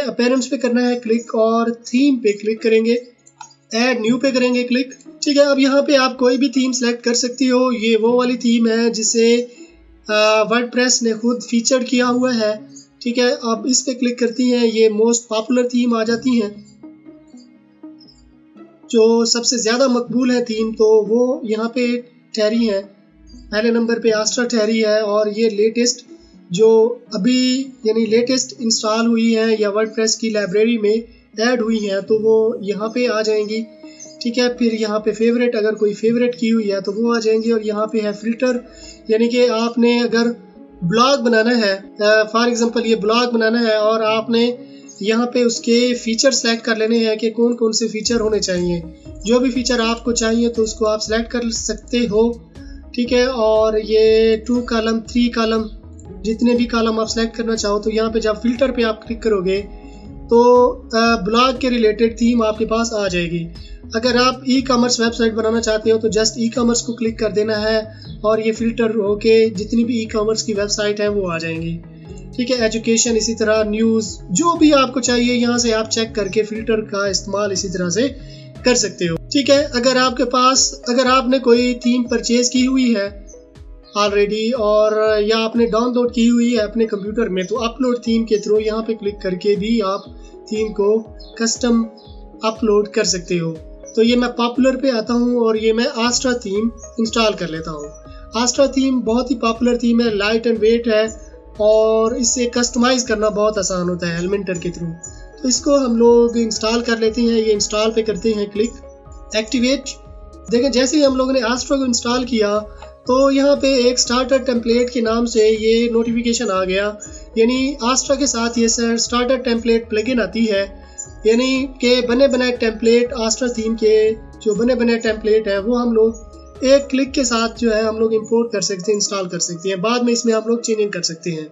Appearance पे करना है क्लिक और थीम पे क्लिक करेंगे, ऐड न्यू पे करेंगे क्लिक। ठीक है, अब यहाँ पे आप कोई भी थीम सेलेक्ट कर सकती हो। ये वो वाली थीम है जिसे वर्डप्रेस ने खुद फीचर किया हुआ है। ठीक है, अब इस पे क्लिक करती हैं, ये मोस्ट पॉपुलर थीम आ जाती हैं, जो सबसे ज़्यादा मकबूल है थीम, तो वो यहाँ पे ठहरी है। पहले नंबर पे आस्ट्रा ठहरी है और ये लेटेस्ट जो अभी यानी लेटेस्ट इंस्टॉल हुई है या वर्डप्रेस की लाइब्रेरी में ऐड हुई है, तो वो यहाँ पे आ जाएंगी। ठीक है, फिर यहाँ पे फेवरेट, अगर कोई फेवरेट की हुई है तो वो आ जाएंगी। और यहाँ पे है फिल्टर, यानी कि आपने अगर ब्लॉग बनाना है, फॉर एग्जांपल ये ब्लॉग बनाना है और आपने यहाँ पे उसके फीचर सेलेक्ट कर लेने हैं कि कौन कौन से फीचर होने चाहिए। जो भी फीचर आपको चाहिए तो उसको आप सेलेक्ट कर सकते हो। ठीक है, और ये 2 कॉलम 3 कॉलम जितने भी कॉलम आप सेलेक्ट करना चाहो, तो यहाँ पे जब फिल्टर पे आप क्लिक करोगे तो ब्लॉग के रिलेटेड थीम आपके पास आ जाएगी। अगर आप ई कॉमर्स वेबसाइट बनाना चाहते हो तो जस्ट ई कॉमर्स को क्लिक कर देना है और ये फिल्टर होके जितनी भी ई कॉमर्स की वेबसाइट है वो आ जाएंगी। ठीक है, एजुकेशन, इसी तरह न्यूज़, जो भी आपको चाहिए यहाँ से आप चेक करके फिल्टर का इस्तेमाल इसी तरह से कर सकते हो। ठीक है, अगर आपने कोई थीम परचेज की हुई है ऑलरेडी और या आपने डाउनलोड की हुई है अपने कंप्यूटर में, तो अपलोड थीम के थ्रू यहाँ पे क्लिक करके भी आप थीम को कस्टम अपलोड कर सकते हो। तो ये मैं पॉपुलर पे आता हूँ और ये मैं आस्ट्रा थीम इंस्टॉल कर लेता हूँ। आस्ट्रा थीम बहुत ही पॉपुलर थीम है, लाइट एंड वेट है और इससे कस्टमाइज करना बहुत आसान होता है एलिमेंटर के थ्रू। तो इसको हम लोग इंस्टॉल कर लेते हैं। ये इंस्टॉल पे करते हैं क्लिक, एक्टिवेट। देखें, जैसे ही हम लोगों ने आस्ट्रा को इंस्टॉल किया तो यहाँ पे एक स्टार्टर टेम्पलेट के नाम से ये नोटिफिकेशन आ गया, यानी आस्ट्रा के साथ ये स्टार्टर टेम्पलेट प्लगइन आती है, यानी कि बने बनाए टेम्पलेट, आस्ट्रा थीम के जो बने बनाए टेम्पलेट है वो हम लोग एक क्लिक के साथ जो है हम लोग इंपोर्ट कर सकते हैं, इंस्टॉल कर सकते हैं। बाद में इसमें हम लोग चेंजिंग कर सकते हैं।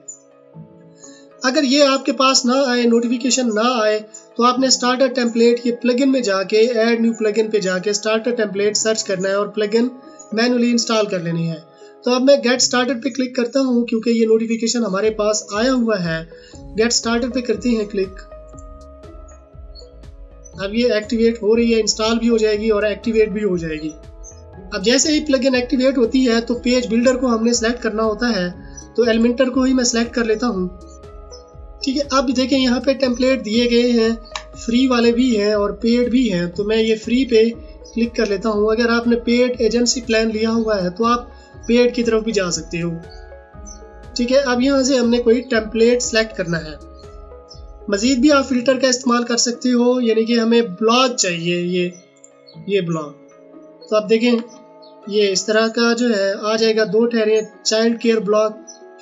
अगर ये आपके पास ना आए, नोटिफिकेशन ना आए, तो आपने स्टार्टर टेम्पलेट के प्लगइन में जाके ऐड न्यू प्लगइन पे जाके स्टार्टर टेम्पलेट सर्च करना है और प्लगइन मैनुअली इंस्टॉल कर लेनी है। तो अब मैं गेट स्टार्टेड पे क्लिक करता हूँ क्योंकि ये नोटिफिकेशन हमारे पास आया हुआ है। गेट स्टार्टेड पे करते हैं क्लिक। अब ये एक्टिवेट हो रही है, इंस्टॉल भी हो जाएगी और एक्टिवेट भी हो जाएगी। अब जैसे ही प्लगइन एक्टिवेट होती है तो पेज बिल्डर को हमने सेलेक्ट करना होता है, तो एलिमेंटर को ही मैं सेलेक्ट कर लेता हूँ। ठीक है, अब देखें यहाँ पे टेम्पलेट दिए गए हैं, फ्री वाले भी हैं और पेड भी हैं, तो मैं ये फ्री पे क्लिक कर लेता हूँ। अगर आपने पेड एजेंसी प्लान लिया हुआ है तो आप पेड की तरफ भी जा सकते हो। ठीक है, अब यहाँ से हमने कोई टेम्पलेट सेलेक्ट करना है। मज़ीद भी आप फिल्टर का इस्तेमाल कर सकते हो, यानी कि हमें ब्लॉग चाहिए, ये ब्लॉग, तो आप देखें ये इस तरह का जो है आ जाएगा। 2 ठहरे, child care blog,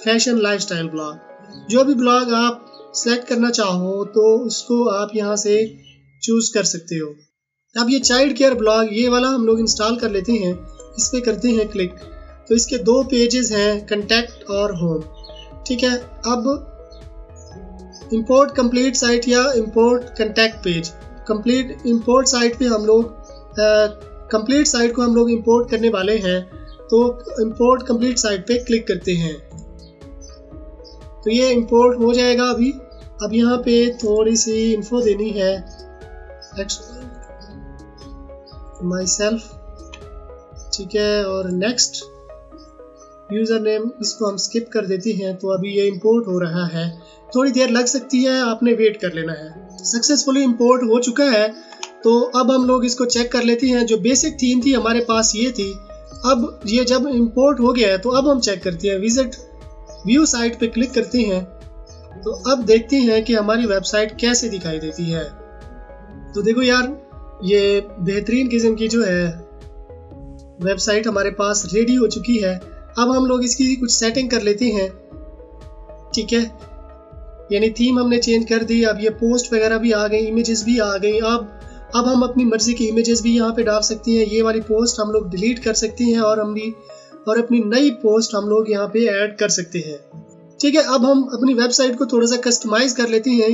fashion lifestyle blog. जो भी ब्लॉग आप सेलेक्ट करना चाहो तो उसको आप यहाँ से चूज कर सकते हो। अब ये चाइल्ड केयर ब्लॉग ये वाला हम लोग इंस्टॉल कर लेते हैं, इस पर करते हैं क्लिक। तो इसके 2 पेजेस हैं, कंटेक्ट और होम। ठीक है, अब इंपोर्ट कंप्लीट साइट या import contact page. Complete import site पे हम लोग कंप्लीट साइट को हम लोग इंपोर्ट करने वाले हैं, तो इंपोर्ट कंप्लीट साइट पे क्लिक करते हैं। तो ये इंपोर्ट हो जाएगा अभी। अब यहाँ पे थोड़ी सी इन्फो देनी है, माई सेल्फ, ठीक है, और नेक्स्ट यूज़र नेम, इसको हम स्किप कर देते हैं। तो अभी ये इंपोर्ट हो रहा है, थोड़ी देर लग सकती है, आपने वेट कर लेना है। सक्सेसफुली इंपोर्ट हो चुका है। तो अब हम लोग इसको चेक कर लेते हैं। जो बेसिक थीम थी हमारे पास ये थी, अब ये जब इंपोर्ट हो गया है तो अब हम चेक करते हैं। विजिट व्यू साइट पे क्लिक करते हैं, तो अब देखते हैं कि हमारी वेबसाइट कैसे दिखाई देती है। तो देखो यार, ये बेहतरीन किस्म की जो है वेबसाइट हमारे पास रेडी हो चुकी है। अब हम लोग इसकी कुछ सेटिंग कर लेते हैं। ठीक है, यानी थीम हमने चेंज कर दी। अब ये पोस्ट वगैरह भी आ गई, इमेजेस भी आ गई। अब हम अपनी मर्जी की इमेजेस भी यहाँ पे डाल सकते हैं। ये वाली पोस्ट हम लोग डिलीट कर सकते हैं और अपनी नई पोस्ट हम लोग यहाँ पे ऐड कर सकते हैं। ठीक है, अब हम अपनी वेबसाइट को थोड़ा सा कस्टमाइज कर लेते हैं।